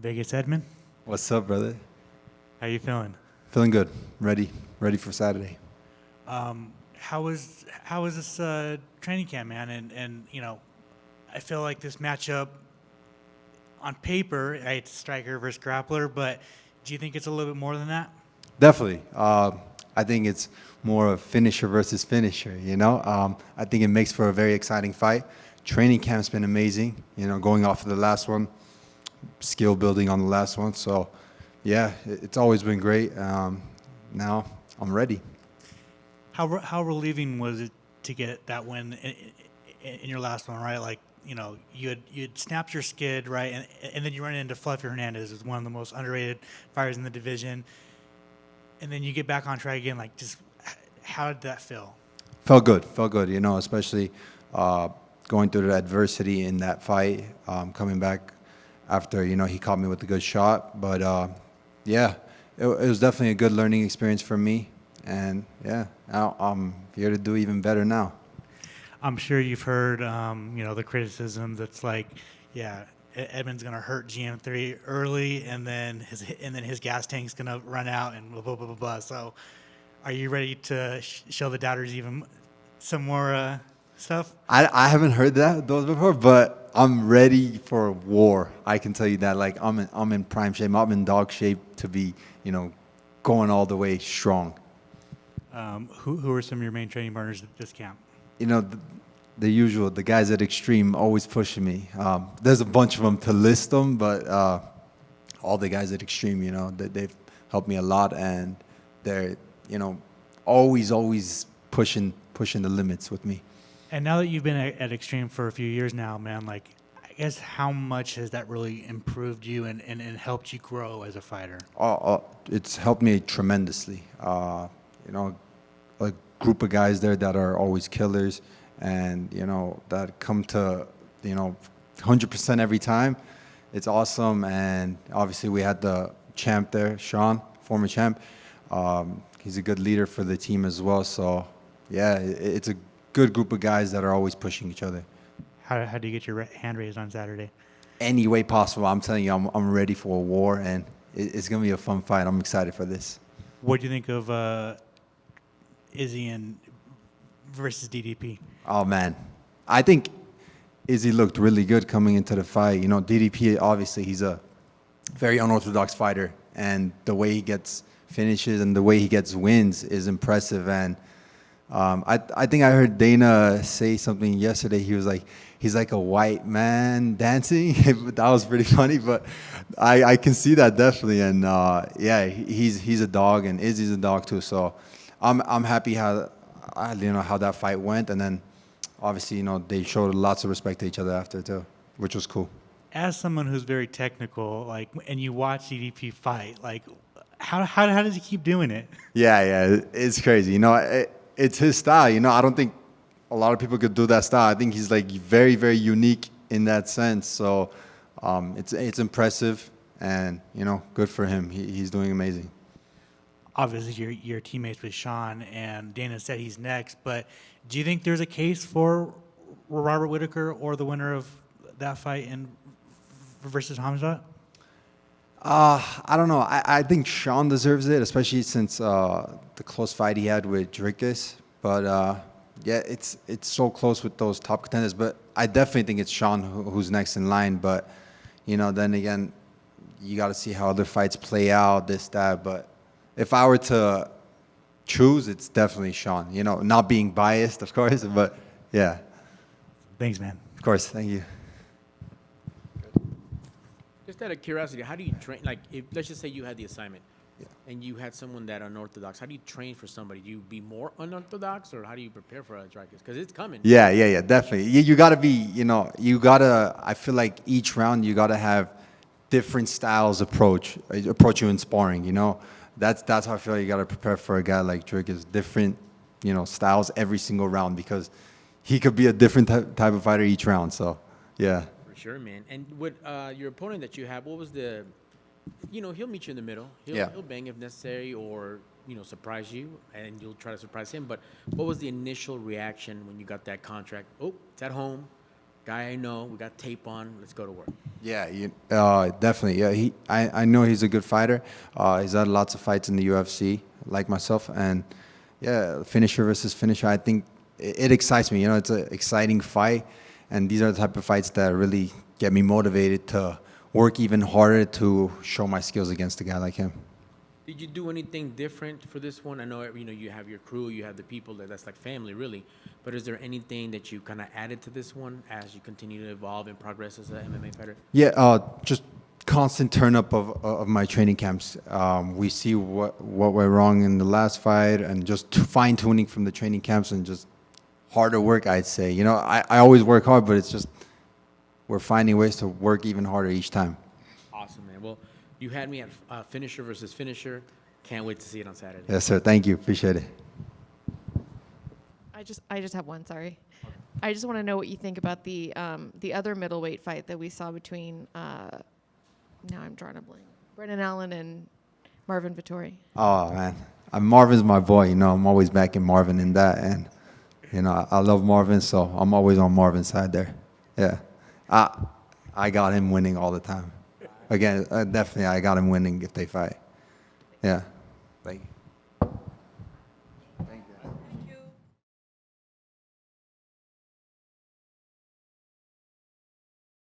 Vegas Edmen, What's up, brother? how you feeling? Feeling good. Ready for Saturday. How was this training camp, man? And I feel like this matchup on paper, it's striker versus grappler, but do you think it's a little bit more than that? Definitely. I think it's more of finisher versus finisher. I think it makes for a very exciting fight. Training camp's been amazing. Going off of the last one, skill building on the last one. So, yeah, it's always been great. Now I'm ready. How relieving was it to get that win in your last one, right? Like, you'd snapped your skid, right? And then you run into Fluffy Hernandez, who's one of the most underrated fighters in the division. And then you get back on track again. Like, just how did that feel? Felt good. Especially going through the adversity in that fight, coming back after, he caught me with a good shot. But, yeah, it was definitely a good learning experience for me. And, yeah, now I'm here to do even better now. I'm sure you've heard, the criticism that's like, yeah, Edmen's gonna hurt GM3 early, and then his gas tank's gonna run out, and blah blah blah blah blah. So, are you ready to show the doubters even some more stuff? I haven't heard those before, but I'm ready for war. I can tell you that. Like I'm in prime shape. I'm in dog shape to be, going all the way strong. Who are some of your main training partners at this camp? The usual, the guys at Extreme always pushing me. There's a bunch of them to list them, but all the guys at Extreme, they've helped me a lot, and they're, always pushing the limits with me. And now that you've been at Extreme for a few years now, man, like, I guess how much has that really improved you and helped you grow as a fighter? It's helped me tremendously. A group of guys there that are always killers, and that come to 100% every time. It's awesome. And obviously we had the champ there, Sean, former champ. He's a good leader for the team as well. So yeah, it's a good group of guys that are always pushing each other. How do you get your hand raised on Saturday? Any way possible. I'm telling you, I'm ready for a war, and it's gonna be a fun fight. I'm excited for this. What do you think of Izzy versus DDP? Oh man, I think Izzy looked really good coming into the fight. DDP, obviously he's a very unorthodox fighter, and the way he gets finishes and the way he gets wins is impressive. And I think I heard Dana say something yesterday. He was like, he's like a white man dancing. That was pretty funny, but I can see that definitely. And yeah, he's a dog, and Izzy's a dog too. So I'm happy how that fight went. And then obviously, they showed lots of respect to each other after too, which was cool. As someone who's very technical, like, and you watch DDP fight, like, how does he keep doing it? Yeah, it's crazy. It's his style. I don't think a lot of people could do that style. I think he's like very, very unique in that sense. So it's impressive, and good for him. He's doing amazing. Obviously, you're teammates with Sean, and Dana said he's next. But do you think there's a case for Robert Whitaker or the winner of that fight versus Hamzat? I don't know. I think Sean deserves it, especially since the close fight he had with Dricus. But yeah, it's so close with those top contenders. But I definitely think it's Sean who's next in line. But then again, you got to see how other fights play out, this, that. But if I were to choose, it's definitely Sean. Not being biased, of course, but yeah. Thanks, man. Of course, thank you. Just out of curiosity, how do you train? Like, let's just say you had the assignment, and you had someone that unorthodox. How do you train for somebody? Do you be more unorthodox, or how do you prepare for a strikers? Because it's coming. Yeah, definitely. You got to be, I feel like each round you got to have different styles approach you in sparring. That's how I feel like you got to prepare for a guy like Drake. Is different, styles every single round, because he could be a different type of fighter each round. So, yeah. For sure, man. And with your opponent that you have, what was the, he'll meet you in the middle. He'll bang if necessary, or surprise you, and you'll try to surprise him. But what was the initial reaction when you got that contract? Oh, it's at home. guy I know. We got tape on. Let's go to work. Yeah, definitely. Yeah, I know he's a good fighter. He's had lots of fights in the UFC, like myself, and yeah, finisher versus finisher. I think it excites me. You know, it's an exciting fight, and these are the type of fights that really get me motivated to work even harder to show my skills against a guy like him. Did you do anything different for this one? I know, you have your crew, you have the people that's like family, really. But is there anything that you kind of added to this one as you continue to evolve and progress as an MMA fighter? Yeah, just constant turn up of my training camps. We see what went wrong in the last fight, and just fine tuning from the training camps and just harder work, I'd say. You know, I always work hard, but it's just we're finding ways to work even harder each time. Awesome, man. Well, you had me at finisher versus finisher. Can't wait to see it on Saturday. Yes, sir. Thank you. Appreciate it. I just have one. Sorry, I just want to know what you think about the other middleweight fight that we saw between. Now I'm drawing a blank. Brendan Allen and Marvin Vettori. Oh man, Marvin's my boy. You know, I'm always backing Marvin in that, and you know, I love Marvin, so I'm always on Marvin's side there. Yeah, I got him winning all the time. Again, definitely, I got him winning if they fight. Yeah, thank you.